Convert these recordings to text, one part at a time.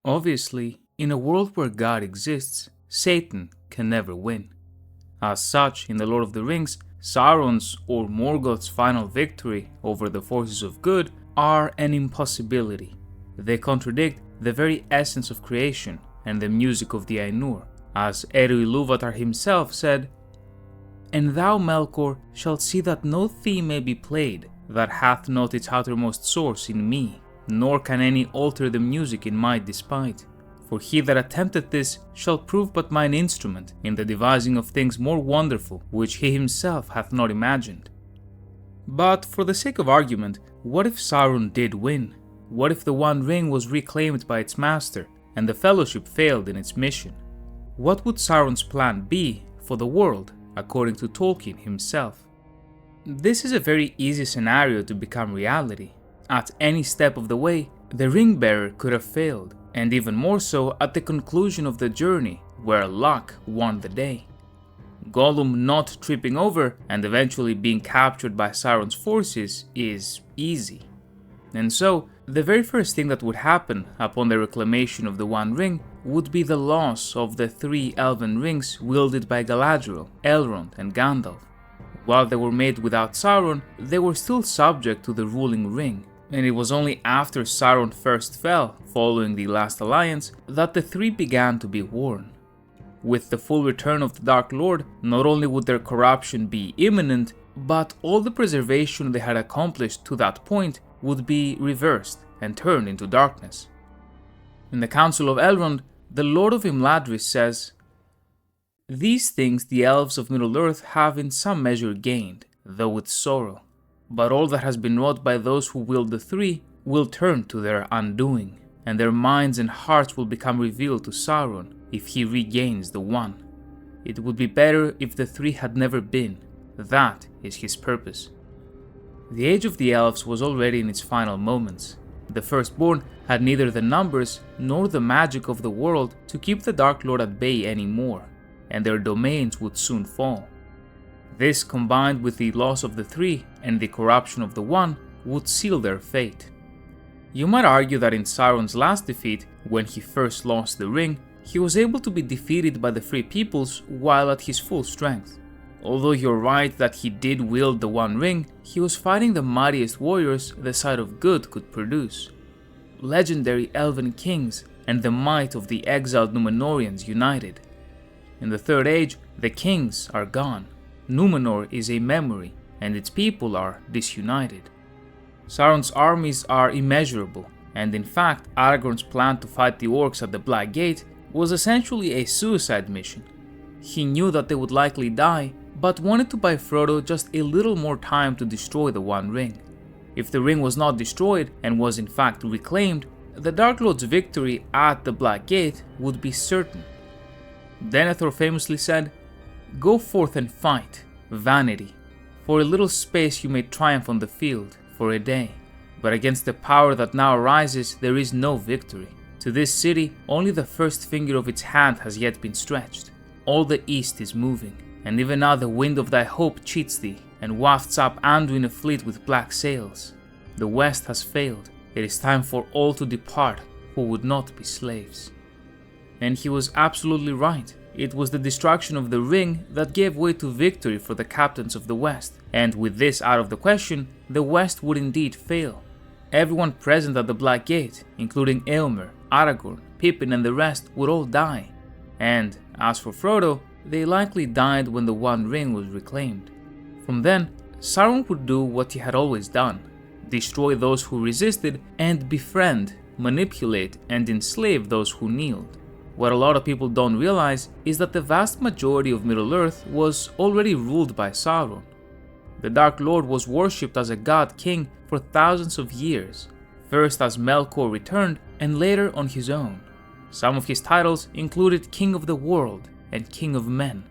Obviously, in a world where God exists, Satan can never win. As such, in The Lord of the Rings, Sauron's or Morgoth's final victory over the forces of good are an impossibility. They contradict the very essence of creation and the music of the Ainur, as Eru Ilúvatar himself said, "And thou, Melkor, shalt see that no theme may be played that hath not its outermost source in me, nor can any alter the music in my despite. For he that attempteth this shall prove but mine instrument in the devising of things more wonderful, which he himself hath not imagined." But for the sake of argument, what if Sauron did win? What if the One Ring was reclaimed by its master, and the Fellowship failed in its mission? What would Sauron's plan be for the world, according to Tolkien himself? This is a very easy scenario to become reality. At any step of the way, the Ring-bearer could have failed, and even more so at the conclusion of the journey, where luck won the day. Gollum not tripping over and eventually being captured by Sauron's forces is easy. And so, the very first thing that would happen upon the reclamation of the One Ring would be the loss of the 3 elven rings wielded by Galadriel, Elrond, and Gandalf. While they were made without Sauron, they were still subject to the ruling ring, and it was only after Sauron first fell, following the Last Alliance, that the 3 began to be worn. With the full return of the Dark Lord, not only would their corruption be imminent, but all the preservation they had accomplished to that point would be reversed and turned into darkness. In the Council of Elrond, the Lord of Imladris says, "These things the elves of Middle-earth have in some measure gained, though with sorrow. But all that has been wrought by those who wield the 3 will turn to their undoing, and their minds and hearts will become revealed to Sauron if he regains the One. It would be better if the 3 had never been. That is his purpose." The Age of the Elves was already in its final moments. The Firstborn had neither the numbers nor the magic of the world to keep the Dark Lord at bay anymore, and their domains would soon fall. This, combined with the loss of the 3 and the corruption of the One, would seal their fate. You might argue that in Sauron's last defeat, when he first lost the ring, he was able to be defeated by the Free Peoples while at his full strength. Although you're right that he did wield the One Ring, he was fighting the mightiest warriors the side of good could produce. Legendary elven kings and the might of the exiled Númenóreans united. In the Third Age, the kings are gone. Númenor is a memory, and its people are disunited. Sauron's armies are immeasurable, and in fact, Aragorn's plan to fight the orcs at the Black Gate was essentially a suicide mission. He knew that they would likely die, but wanted to buy Frodo just a little more time to destroy the One Ring. If the ring was not destroyed and was in fact reclaimed, the Dark Lord's victory at the Black Gate would be certain. Denethor famously said, "Go forth and fight, vanity. For a little space you may triumph on the field, for a day. But against the power that now arises there is no victory. To this city only the first finger of its hand has yet been stretched. All the east is moving, and even now the wind of thy hope cheats thee, and wafts up Anduin a fleet with black sails. The west has failed. It is time for all to depart who would not be slaves." And he was absolutely right. It was the destruction of the ring that gave way to victory for the captains of the West, and with this out of the question, the West would indeed fail. Everyone present at the Black Gate, including Éomer, Aragorn, Pippin and the rest, would all die. And, as for Frodo, they likely died when the One Ring was reclaimed. From then, Sauron would do what he had always done: destroy those who resisted and befriend, manipulate and enslave those who kneeled. What a lot of people don't realize is that the vast majority of Middle-earth was already ruled by Sauron. The Dark Lord was worshipped as a god king for thousands of years, first as Melkor returned and later on his own. Some of his titles included King of the World and King of Men.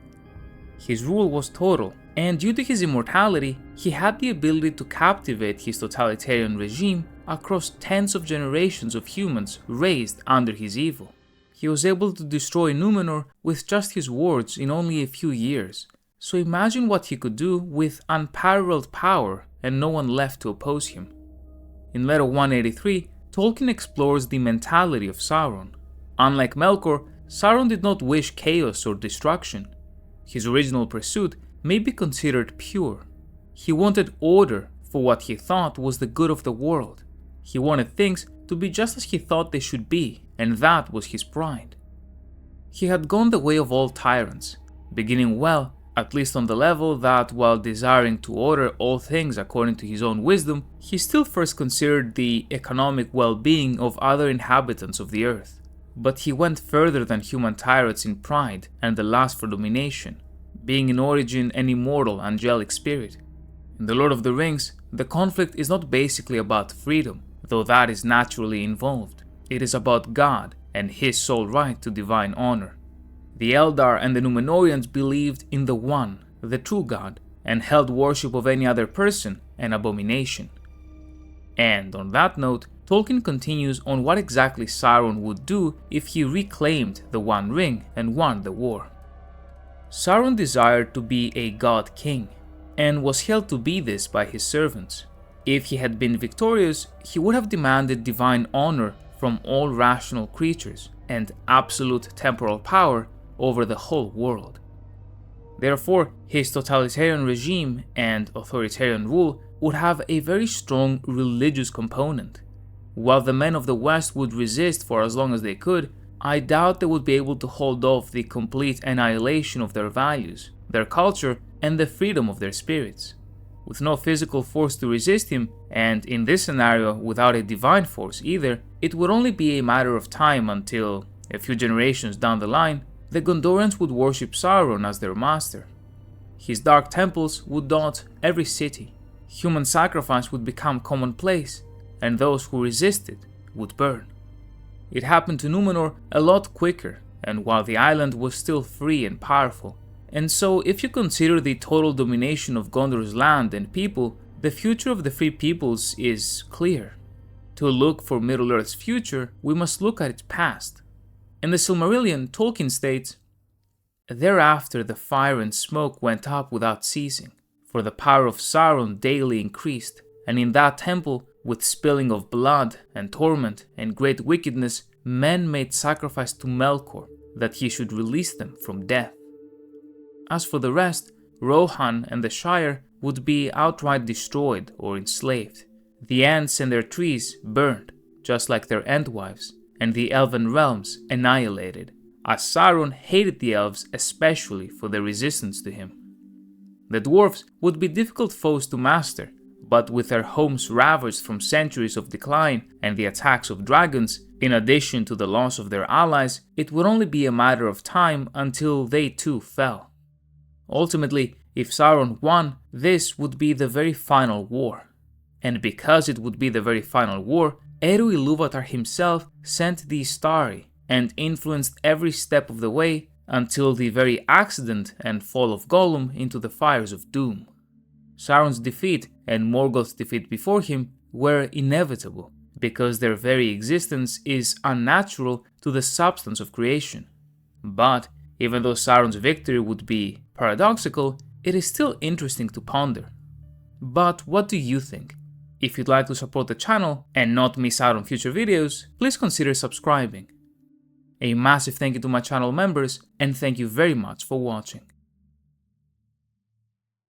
His rule was total, and due to his immortality, he had the ability to captivate his totalitarian regime across tens of generations of humans raised under his evil. He was able to destroy Númenor with just his words in only a few years, so imagine what he could do with unparalleled power and no one left to oppose him. In Letter 183, Tolkien explores the mentality of Sauron, Unlike Melkor, Sauron did not wish chaos or destruction. His original pursuit may be considered pure. He wanted order for what he thought was the good of the world. He wanted things to be just as he thought they should be, and that was his pride. He had gone the way of all tyrants, beginning well, at least on the level that, while desiring to order all things according to his own wisdom, he still first considered the economic well-being of other inhabitants of the earth. But he went further than human tyrants in pride and the lust for domination, being in origin an immortal angelic spirit. In The Lord of the Rings, the conflict is not basically about freedom, though that is naturally involved. It is about God and his sole right to divine honor. The Eldar and the Númenóreans believed in the One, the true God, and held worship of any other person an abomination. And on that note, Tolkien continues on what exactly Sauron would do if he reclaimed the One Ring and won the war. Sauron desired to be a god king, and was held to be this by his servants. If he had been victorious, he would have demanded divine honor from all rational creatures and absolute temporal power over the whole world. Therefore, his totalitarian regime and authoritarian rule would have a very strong religious component. While the men of the West would resist for as long as they could, I doubt they would be able to hold off the complete annihilation of their values, their culture, and the freedom of their spirits. With no physical force to resist him, and in this scenario without a divine force either, it would only be a matter of time until, a few generations down the line, the Gondorians would worship Sauron as their master. His dark temples would dot every city, human sacrifice would become commonplace, and those who resisted would burn. It happened to Númenor a lot quicker, and while the island was still free and powerful. And so, if you consider the total domination of Gondor's land and people, the future of the free peoples is clear. To look for Middle-earth's future, we must look at its past. In the Silmarillion, Tolkien states, "Thereafter the fire and smoke went up without ceasing, for the power of Sauron daily increased, and in that temple, with spilling of blood and torment and great wickedness, men made sacrifice to Melkor, that he should release them from death. As for the rest, Rohan and the Shire would be outright destroyed or enslaved, the Ents and their trees burned, just like their Entwives, and the Elven realms annihilated, as Sauron hated the Elves especially for their resistance to him. The Dwarves would be difficult foes to master, but with their homes ravaged from centuries of decline and the attacks of dragons, in addition to the loss of their allies, it would only be a matter of time until they too fell. Ultimately, if Sauron won, this would be the very final war. And because it would be the very final war, Eru Ilúvatar himself sent the Istari and influenced every step of the way until the very accident and fall of Gollum into the fires of doom. Sauron's defeat and Morgoth's defeat before him were inevitable, because their very existence is unnatural to the substance of creation. But even though Sauron's victory would be paradoxical, it is still interesting to ponder. But what do you think? If you'd like to support the channel and not miss out on future videos, please consider subscribing. A massive thank you to my channel members, and thank you very much for watching.